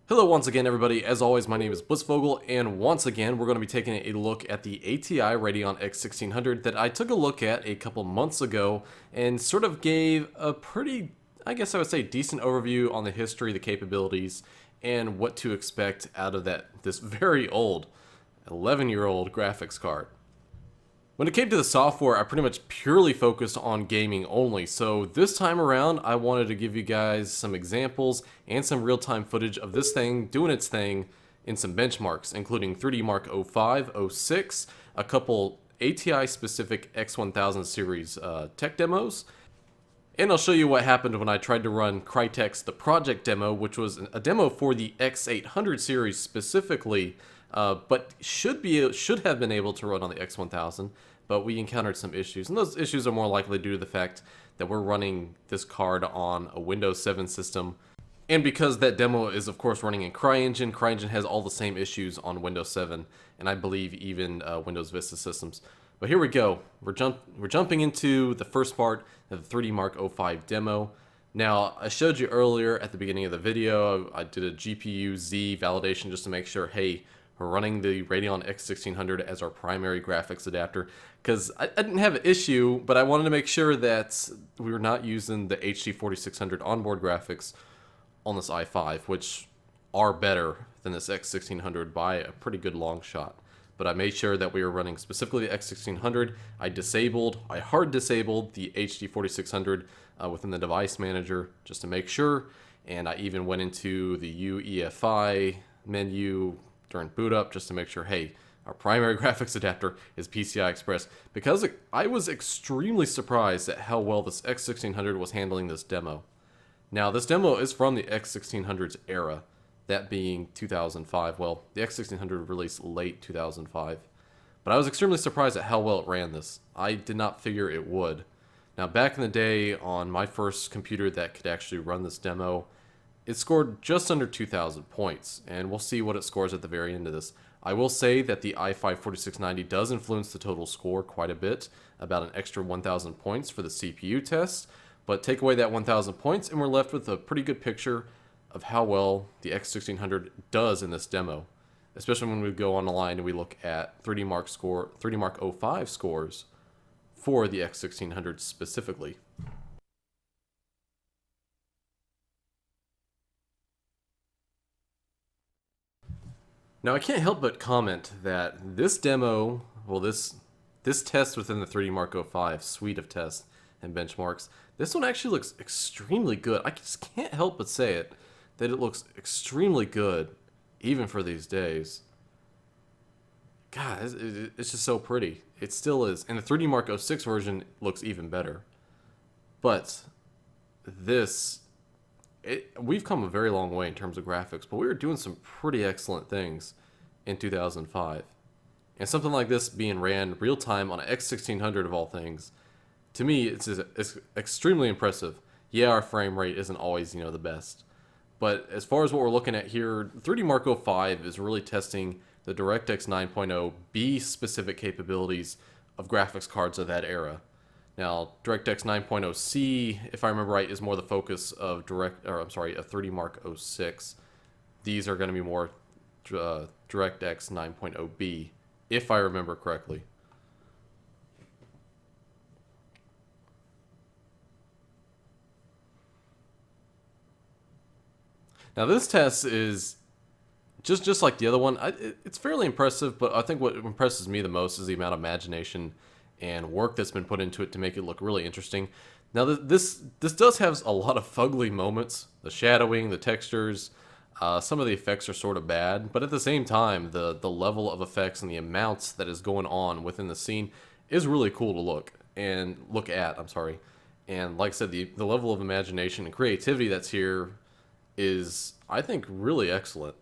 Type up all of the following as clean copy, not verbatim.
Hello once again everybody, as always my name is Blitzvogel, and once again we're going to be taking a look at the ATi Radeon X1600 that I took a look at a couple months ago and sort of gave a pretty, I guess I would say, decent overview on the history, the capabilities, and what to expect out of this very old 11-year-old graphics card. When it came to the software, I pretty much purely focused on gaming only, so this time around I wanted to give you guys some examples and some real-time footage of this thing doing its thing in some benchmarks, including 3DMark05, 06, a couple ATI-specific X1000 series tech demos, and I'll show you what happened when I tried to run Crytek's The Project demo, which was a demo for the X800 series specifically, but should have been able to run on the X1000, but we encountered some issues, and those issues are more likely due to the fact that we're running this card on a Windows 7 system, and because that demo is of course running in CryEngine. CryEngine has all the same issues on Windows 7, and I believe even Windows Vista systems. But here we go. We're jumping into the first part of the 3DMark05 demo. Now, I showed you earlier at the beginning of the video, I did a GPU Z validation just to make sure, hey, we're running the Radeon X1600 as our primary graphics adapter, because I didn't have an issue, but I wanted to make sure that we were not using the HD4600 onboard graphics on this i5, which are better than this X1600 by a pretty good long shot. But I made sure that we were running specifically the X1600. I hard disabled the HD4600 within the device manager just to make sure, and I even went into the UEFI menu during boot up just to make sure, hey, our primary graphics adapter is PCI Express, because I was extremely surprised at how well this X1600 was handling this demo. Now, this demo is from the X1600's era, that being 2005. Well, the X1600 released late 2005, but I was extremely surprised at how well it ran this. I did not figure it would. Now, back in the day, on my first computer that could actually run this demo, it scored just under 2,000 points, and we'll see what it scores at the very end of this. I will say that the i5 4690 does influence the total score quite a bit, about an extra 1,000 points for the CPU test, but take away that 1,000 points and we're left with a pretty good picture of how well the X1600 does in this demo, especially when we go on the line and we look at 3DMark05 scores for the X1600 specifically. Now, I can't help but comment that this demo, well, this test within the 3DMark05 suite of tests and benchmarks, this one actually looks extremely good. I just can't help but say it, that it looks extremely good, even for these days. God, it's just so pretty. It still is. And the 3DMark06 version looks even better. But this, we've come a very long way in terms of graphics, but we were doing some pretty excellent things in 2005. And something like this being ran real time on an X1600 of all things, to me, it's extremely impressive. Yeah, our frame rate isn't always, the best. But as far as what we're looking at here, 3DMark05 is really testing the DirectX 9.0 B specific capabilities of graphics cards of that era. Now, DirectX 9.0 C, if I remember right, is more the focus of 3DMark06. These are going to be more DirectX 9.0 B, if I remember correctly. Now, this test is just like the other one. It's fairly impressive, but I think what impresses me the most is the amount of imagination and work that's been put into it to make it look really interesting. Now, this does have a lot of fugly moments. The shadowing, the textures, some of the effects are sort of bad, but at the same time, the level of effects and the amounts that is going on within the scene is really cool to look at. And like I said, the level of imagination and creativity that's here is, I think, really excellent.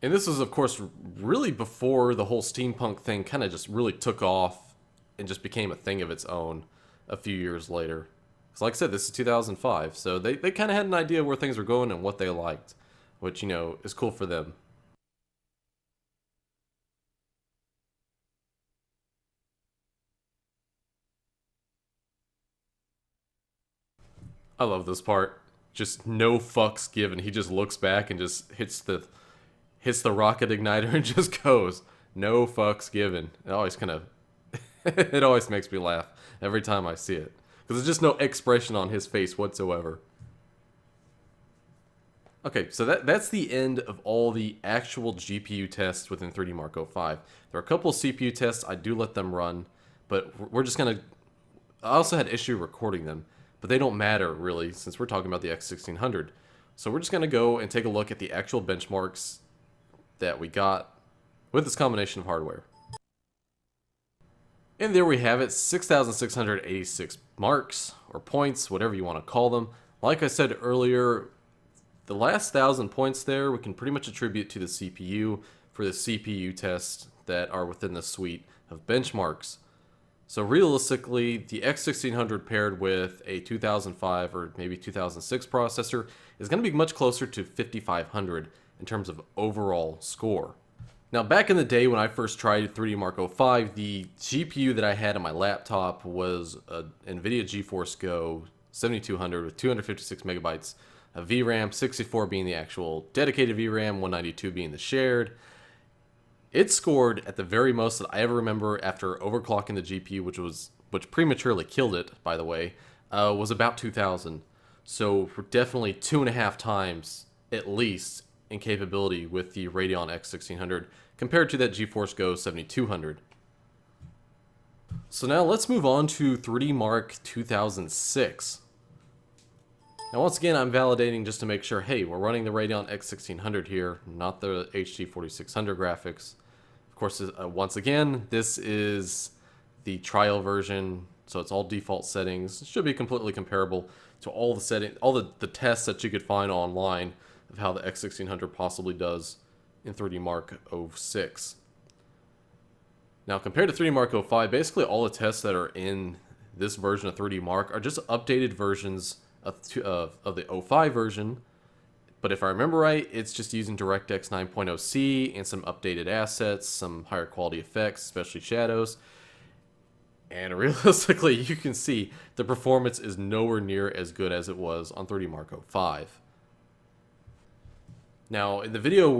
And this is, of course, really before the whole steampunk thing kind of just really took off and just became a thing of its own a few years later. So like I said, this is 2005, so they kind of had an idea where things were going and what they liked, which, is cool for them. I love this part. just no fucks given. He just looks back and just hits the rocket igniter and just goes, no fucks given. It always kind of, it always makes me laugh every time I see it. Because there's just no expression on his face whatsoever. Okay, so that's the end of all the actual GPU tests within 3DMark05. There are a couple of CPU tests, I do let them run, but we're just going to... I also had issue recording them, but they don't matter really since we're talking about the X1600. So we're just going to go and take a look at the actual benchmarks that we got with this combination of hardware. And there we have it, 6,686 marks, or points, whatever you want to call them. Like I said earlier, the last 1,000 points there we can pretty much attribute to the CPU for the CPU tests that are within the suite of benchmarks. So realistically, the X1600 paired with a 2005 or maybe 2006 processor is going to be much closer to 5,500 in terms of overall score. Now, back in the day when I first tried 3DMark05, the GPU that I had on my laptop was an NVIDIA GeForce Go 7200 with 256 megabytes of VRAM, 64 being the actual dedicated VRAM, 192 being the shared. It scored at the very most that I ever remember after overclocking the GPU, which prematurely killed it, by the way, was about 2,000. So we're definitely 2.5 times at least in capability with the Radeon X1600 compared to that GeForce Go 7200. So now let's move on to 3DMark 2006. Now once again, I'm validating just to make sure, hey, we're running the Radeon X1600 here, not the HD 4600 graphics. Of course, once again, this is the trial version, so it's all default settings. It should be completely comparable to all the tests that you could find online of how the X1600 possibly does in 3DMark06. Now, compared to 3DMark05, basically all the tests that are in this version of 3DMark are just updated versions of the 05 version. But if I remember right, it's just using DirectX 9.0C and some updated assets, some higher quality effects, especially shadows. And realistically, you can see the performance is nowhere near as good as it was on 3DMark05. Now, in the video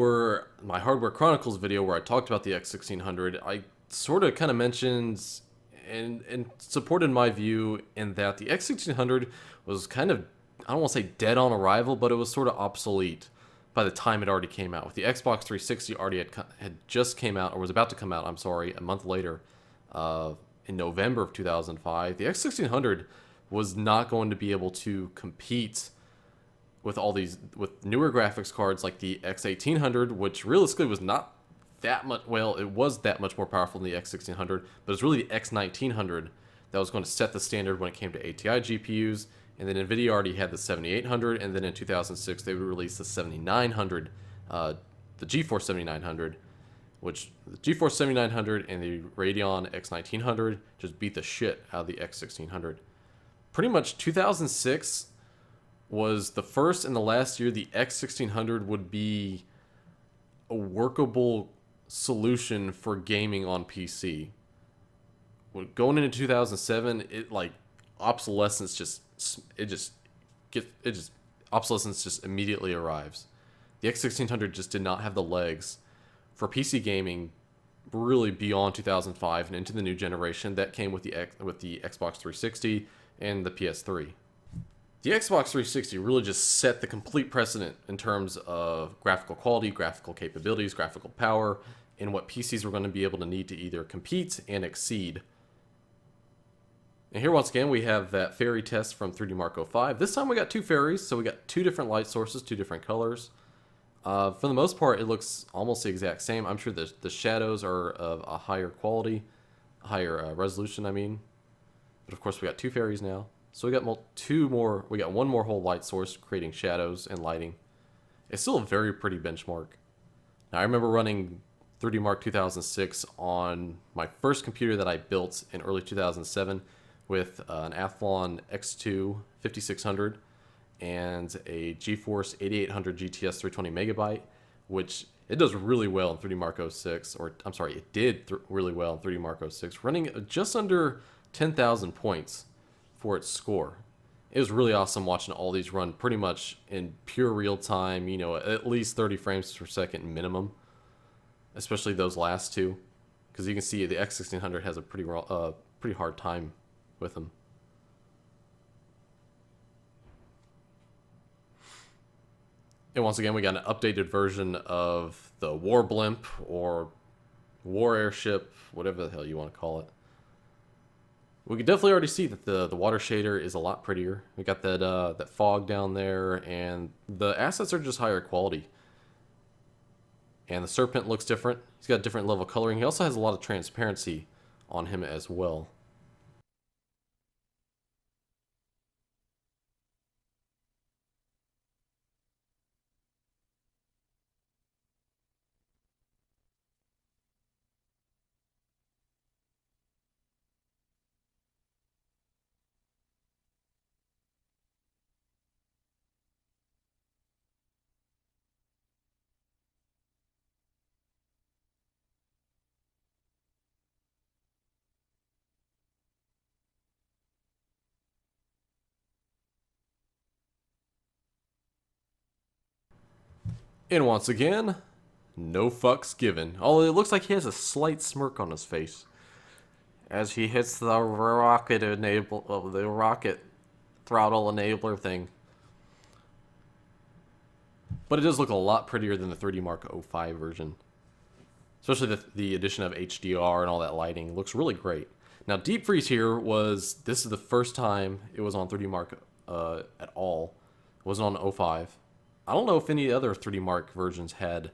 my Hardware Chronicles video where I talked about the X1600, I sort of kind of mentioned and supported my view in that the X1600 was kind of, I don't want to say dead on arrival, but it was sort of obsolete by the time it already came out. With the Xbox 360 already had just came out, or was about to come out, I'm sorry, a month later, in November of 2005, the X1600 was not going to be able to compete with with newer graphics cards like the X1800, which realistically was not that much, well, it was that much more powerful than the X1600, but it's really the X1900 that was going to set the standard when it came to ATI GPUs. And then NVIDIA already had the 7800, and then in 2006 they would release the 7900, the GeForce 7900, which the GeForce 7900 and the Radeon X1900 just beat the shit out of the X1600. Pretty much 2006 was the first and the last year the X1600 would be a workable solution for gaming on PC. Going into 2007, obsolescence just immediately arrives. The X1600 just did not have the legs for PC gaming really beyond 2005 and into the new generation that came with the Xbox 360 and the PS3. The Xbox 360 really just set the complete precedent in terms of graphical quality, graphical capabilities, graphical power, and what PCs were going to be able to need to either compete and exceed. And here once again we have that fairy test from 3DMark05. This time we got two fairies, so we got two different light sources, two different colors. For the most part it looks almost the exact same. I'm sure the shadows are of a higher quality, higher resolution I mean. But of course we got two fairies now. So we got one more whole light source creating shadows and lighting. It's still a very pretty benchmark. Now I remember running 3DMark 2006 on my first computer that I built in early 2007 with an Athlon X2 5600 and a GeForce 8800 GTS 320 megabyte, which it does really well in 3DMark06, or I'm sorry, it did really well in 3DMark06, running just under 10,000 points for its score. It was really awesome watching all these run pretty much in pure real time, you know, at least 30 frames per second minimum, especially those last two, because you can see the X1600 has a pretty hard time with them. And once again, we got an updated version of the War Blimp or War Airship, whatever the hell you want to call it. We can definitely already see that the water shader is a lot prettier. We got that that fog down there, and the assets are just higher quality. And the Serpent looks different. He's got a different level of coloring. He also has a lot of transparency on him as well. And once again, no fucks given. Although it looks like he has a slight smirk on his face as he hits the rocket throttle enabler thing. But it does look a lot prettier than the 3DMark05 version. Especially the addition of HDR and all that lighting. It looks really great. Now, deep freeze here this is the first time it was on 3DMark at all. It wasn't on 05. I don't know if any other 3DMark versions had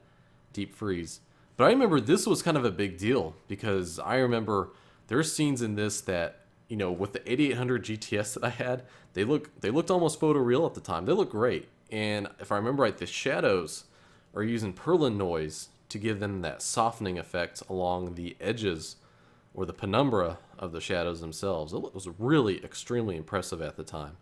deep freeze. But I remember this was kind of a big deal, because I remember there's scenes in this that, you know, with the 8800 GTS that I had, they looked almost photoreal at the time. They look great. And if I remember right, the shadows are using Perlin noise to give them that softening effect along the edges or the penumbra of the shadows themselves. It was really extremely impressive at the time.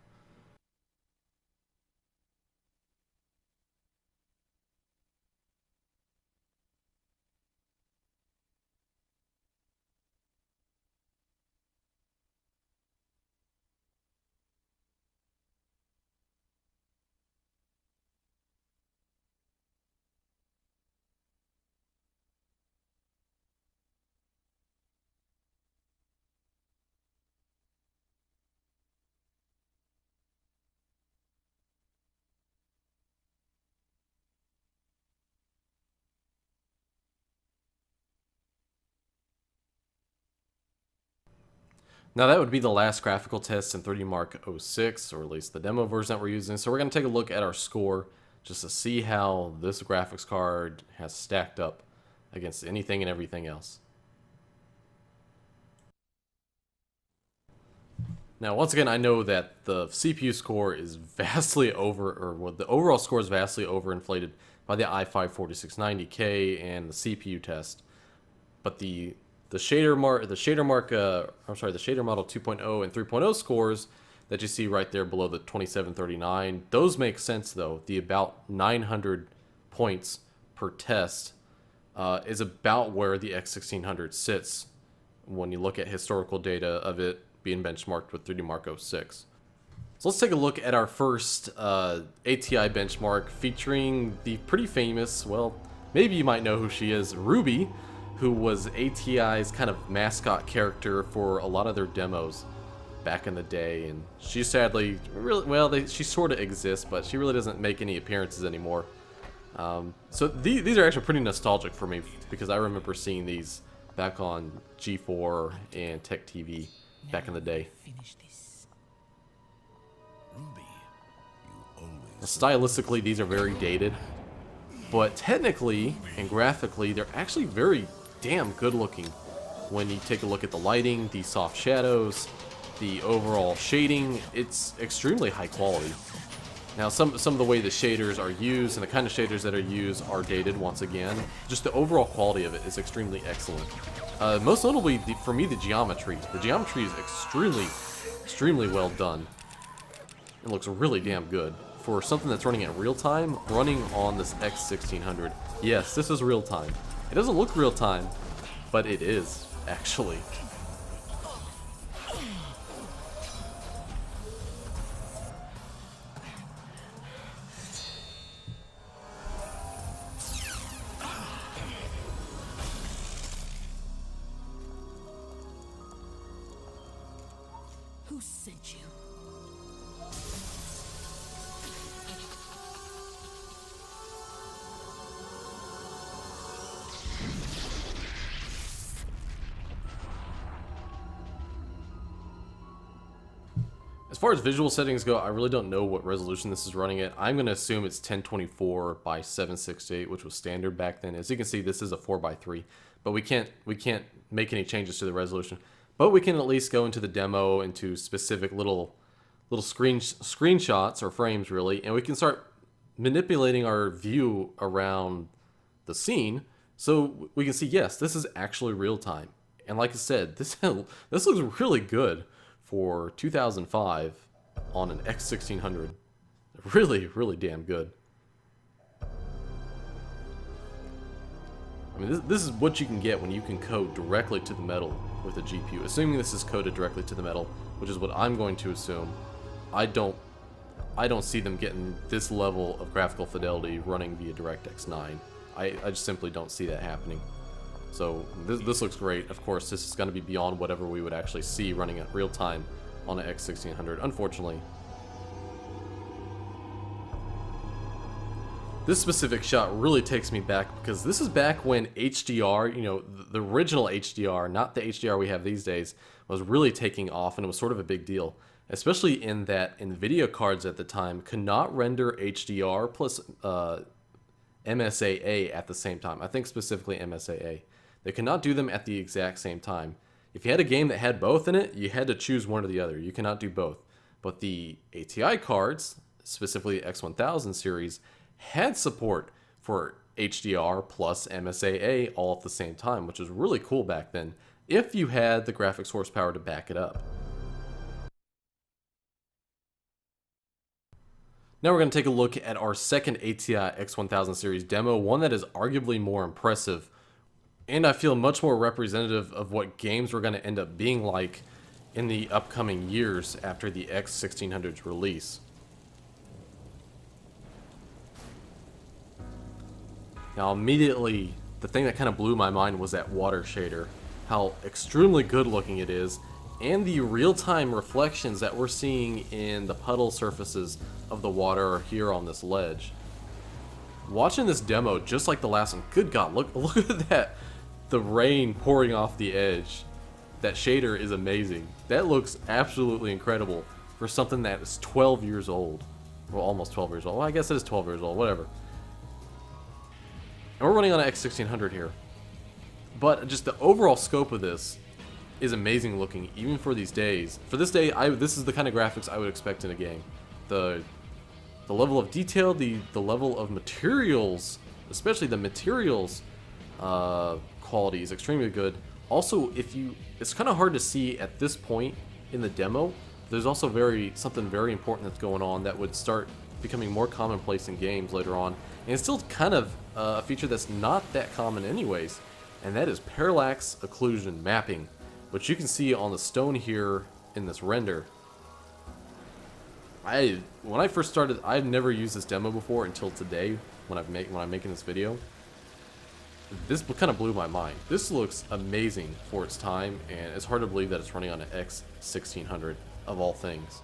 Now that would be the last graphical test in 3DMark06, or at least the demo version that we're using. So we're going to take a look at our score just to see how this graphics card has stacked up against anything and everything else. Now, once again, I know that the CPU score is vastly the overall score is vastly overinflated by the i5 4690K and the CPU test, but the shader model 2.0 and 3.0 scores that you see right there below the 2739, those make sense though. The about 900 points per test is about where the X1600 sits when you look at historical data of it being benchmarked with 3DMark06. So let's take a look at our first ATI benchmark featuring the pretty famous, well, maybe you might know who she is, Ruby, who was ATI's kind of mascot character for a lot of their demos back in the day. And she sadly, she sort of exists, but she really doesn't make any appearances anymore. So these are actually pretty nostalgic for me, because I remember seeing these back on G4 and Tech TV back in the day. Now, stylistically, these are very dated, but technically and graphically, they're actually very damn good looking when you take a look at the lighting, the soft shadows, the overall shading. It's extremely high quality. Now, some of the way the shaders are used and the kind of shaders that are used are dated once again. Just the overall quality of it is extremely excellent. Most notably, for me, the geometry. The geometry is extremely well done. It looks really damn good. For something that's running in real time, running on this X1600. Yes, this is real time. It doesn't look real time, but it is, actually. Who sent you? As far as visual settings go, I really don't know what resolution this is running at. I'm going to assume it's 1024 by 768, which was standard back then. As you can see, this is a 4:3, but we can't make any changes to the resolution. But we can at least go into the demo, into specific little screenshots or frames, really, and we can start manipulating our view around the scene, so we can see, yes, this is actually real time. And like I said, this looks really good for 2005 on an X1600. Really, really damn good. I mean, this is what you can get when you can code directly to the metal with a GPU. Assuming this is coded directly to the metal, which is what I'm going to assume. I don't see them getting this level of graphical fidelity running via DirectX 9. I just simply don't see that happening. So this looks great. Of course, this is going to be beyond whatever we would actually see running at real time on an X1600, unfortunately. This specific shot really takes me back because this is back when HDR, you know, the original HDR, not the HDR we have these days, was really taking off, and it was sort of a big deal. Especially in that NVIDIA cards at the time could not render HDR plus MSAA at the same time. I think specifically MSAA. They could not do them at the exact same time. If you had a game that had both in it, you had to choose one or the other. You cannot do both. But the ATI cards, specifically the X1000 series, had support for HDR plus MSAA all at the same time, which was really cool back then, if you had the graphics horsepower to back it up. Now we're going to take a look at our second ATI X1000 series demo, one that is arguably more impressive, and I feel much more representative of what games were going to end up being like in the upcoming years after the X1600's release. Now immediately, the thing that kind of blew my mind was that water shader, how extremely good looking it is, and the real-time reflections that we're seeing in the puddle surfaces of the water here on this ledge. Watching this demo, just like the last one, good God, look at that, the rain pouring off the edge. That shader is amazing. That looks absolutely incredible for something that is 12 years old. Well, almost 12 years old. Well, I guess it is 12 years old, whatever. And we're running on an X1600 here. But just the overall scope of this is amazing looking, even for these days. For this day, this is the kind of graphics I would expect in a game. The level of detail, the level of materials, especially the materials quality is extremely good. Also, it's kind of hard to see at this point in the demo. There's also something very important that's going on that would start becoming more commonplace in games later on, and it's still kind of a feature that's not that common anyways, and that is parallax occlusion mapping, which you can see on the stone here in this render. When I first started, I've never used this demo before until today when I'm making this video. This kind of blew my mind. This looks amazing for its time, and it's hard to believe that it's running on an X1600 of all things.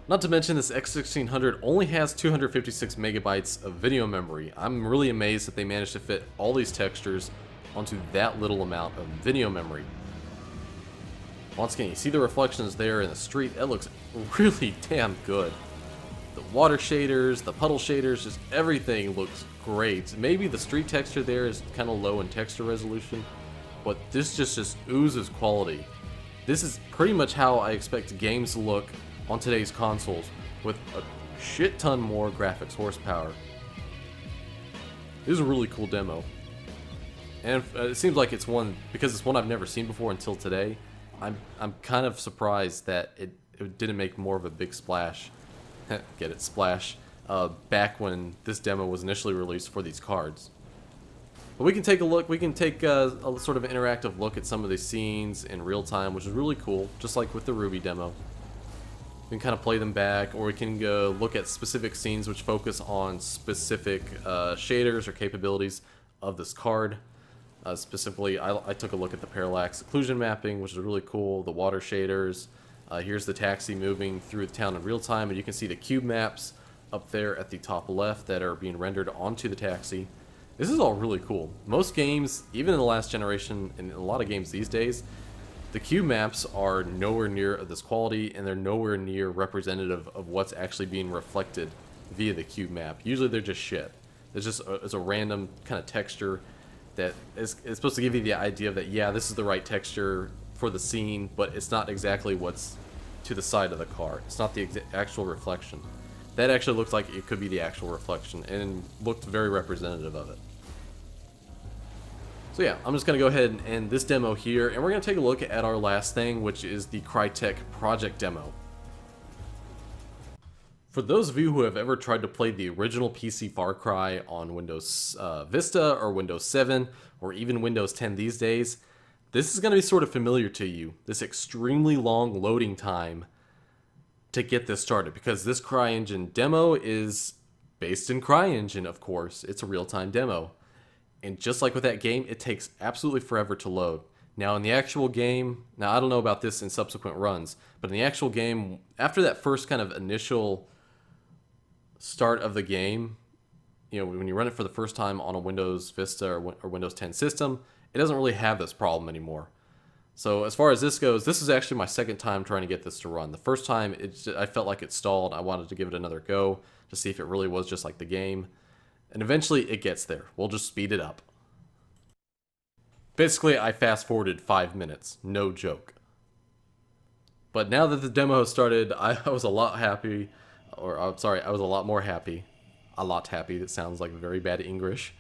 Not to mention, this X1600 only has 256 megabytes of video memory. I'm really amazed that they managed to fit all these textures onto that little amount of video memory. Once again, you see the reflections there in the street. That looks really damn good. The water shaders, the puddle shaders, just everything looks great. Maybe the street texture there is kind of low in texture resolution, but this just oozes quality. This is pretty much how I expect games to look on today's consoles, with a shit ton more graphics horsepower. This is a really cool demo, and it seems like it's one, because it's one I've never seen before until today. I'm kind of surprised that it didn't make more of a big splash. Get it, splash. Back when this demo was initially released for these cards. But we can take a look. We can take a sort of interactive look at some of these scenes in real time, which is really cool, just like with the Ruby demo. We can kind of play them back, or we can go look at specific scenes which focus on specific shaders or capabilities of this card. Specifically, I took a look at the parallax occlusion mapping, which is really cool, the water shaders, Here's the taxi moving through the town in real time, and you can see the cube maps up there at the top left that are being rendered onto the taxi. This is all really cool. Most games, even in the last generation, and in a lot of games these days, the cube maps are nowhere near of this quality, and they're nowhere near representative of what's actually being reflected via the cube map. Usually they're just shit. It's a random kind of texture that is supposed to give you the idea that, yeah, this is the right texture for the scene, but it's not exactly what's to the side of the car. It's not the actual reflection. That actually looks like it could be the actual reflection, and looked very representative of it. So yeah, I'm just going to go ahead and end this demo here, and we're going to take a look at our last thing, which is the Crytek project demo. For those of you who have ever tried to play the original PC Far Cry on Windows Vista or Windows 7 or even Windows 10 these days, this is going to be sort of familiar to you. This extremely long loading time to get this started, because this CryEngine demo is based in CryEngine, of course. It's a real-time demo. And just like with that game, it takes absolutely forever to load. Now in the actual game, now I don't know about this in subsequent runs, but in the actual game, after that first kind of initial start of the game, you know, when you run it for the first time on a Windows Vista or Windows 10 system, it doesn't really have this problem anymore. So as far as this goes, this is actually my second time trying to get this to run. The first time, I felt like it stalled. I wanted to give it another go to see if it really was just like the game. And eventually it gets there. We'll just speed it up. Basically, I fast forwarded 5 minutes. No joke. But now that the demo has started, I was a lot happy. Or, I'm sorry, I was a lot more happy. A lot happy. That sounds like very bad English.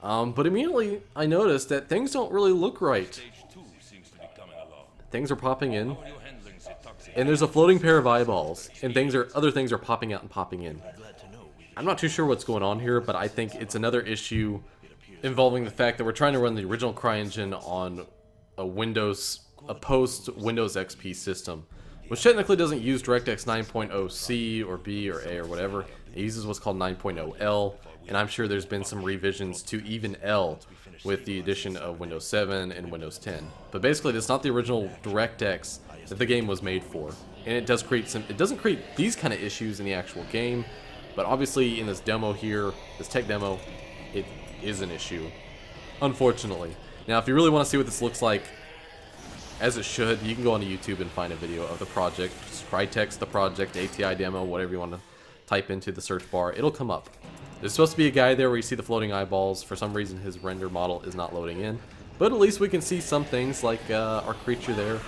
But immediately, I noticed that things don't really look right. Things are popping in. And there's a floating pair of eyeballs. And other things are popping out and popping in. I'm not too sure what's going on here, but I think it's another issue involving the fact that we're trying to run the original CryEngine on a post-Windows XP system, which technically doesn't use DirectX 9.0C or B or A or whatever. It uses what's called 9.0L, and I'm sure there's been some revisions to even L with the addition of Windows 7 and Windows 10. But basically, it's not the original DirectX that the game was made for, and it doesn't create these kind of issues in the actual game. But obviously in this demo here, this tech demo, it is an issue, unfortunately. Now if you really want to see what this looks like, as it should, you can go onto YouTube and find a video of the project. Just Crytek's the project, ATI demo, whatever you want to type into the search bar, it'll come up. There's supposed to be a guy there where you see the floating eyeballs. For some reason his render model is not loading in. But at least we can see some things like our creature there.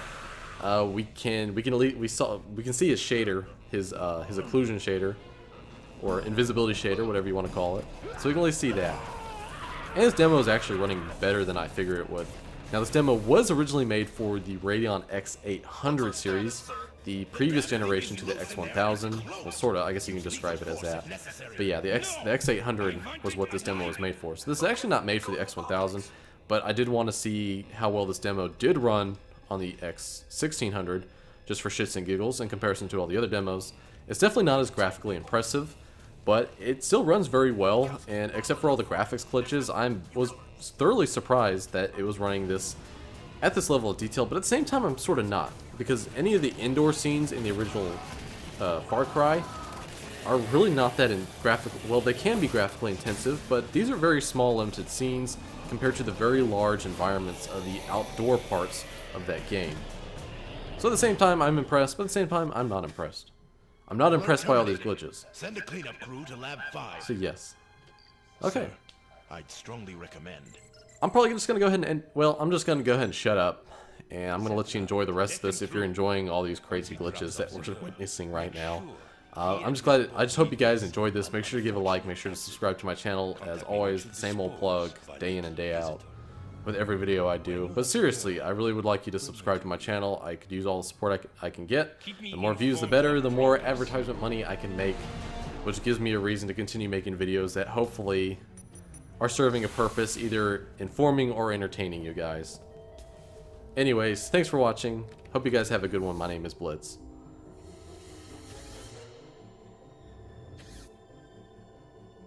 We can see his shader, his occlusion shader, or invisibility shader, whatever you want to call it. So we can at least see that. And this demo is actually running better than I figured it would. Now this demo was originally made for the Radeon X800 series, the previous generation to the X1000. Well, sorta, I guess you can describe it as that. But yeah, the X800 was what this demo was made for. So this is actually not made for the X1000, but I did want to see how well this demo did run on the X1600, just for shits and giggles in comparison to all the other demos. It's definitely not as graphically impressive, but it still runs very well, and except for all the graphics glitches, I was thoroughly surprised that it was running this at this level of detail, but at the same time I'm sort of not, because any of the indoor scenes in the original Far Cry are really not that well, they can be graphically intensive, but these are very small limited scenes compared to the very large environments of the outdoor parts of that game. So at the same time I'm impressed, but at the same time I'm not impressed. I'm not impressed by all these glitches. Send a cleanup crew to Lab 5. So yes. Okay. Sir, I'd strongly recommend. I'm probably just going to go ahead and I'm just going to go ahead and shut up. And I'm going to let you enjoy the rest of this if you're enjoying all these crazy glitches that we're just witnessing right now. I just hope you guys enjoyed this. Make sure to give a like, make sure to subscribe to my channel. As always, the same old plug, day in and day out, with every video I do. But seriously, I really would like you to subscribe to my channel. I could use all the support I can get. The more views, the better. The more advertisement money I can make, which gives me a reason to continue making videos that hopefully are serving a purpose, either informing or entertaining you guys. Anyways, thanks for watching. Hope you guys have a good one. My name is Blitz.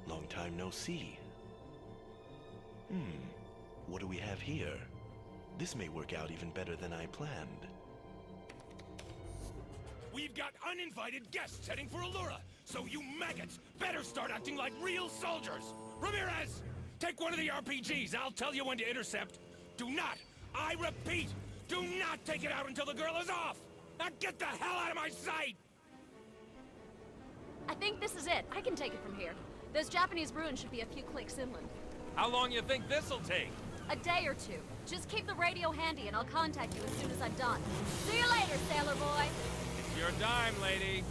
Long time no see. What do we have here? This may work out even better than I planned. We've got uninvited guests heading for Allura, so you maggots better start acting like real soldiers! Ramirez! Take one of the RPGs, I'll tell you when to intercept. Do not, I repeat, do not take it out until the girl is off! Now get the hell out of my sight! I think this is it. I can take it from here. Those Japanese ruins should be a few clicks inland. How long you think this'll take? A day or two. Just keep the radio handy and I'll contact you as soon as I'm done. See you later, sailor boy! It's your dime, lady.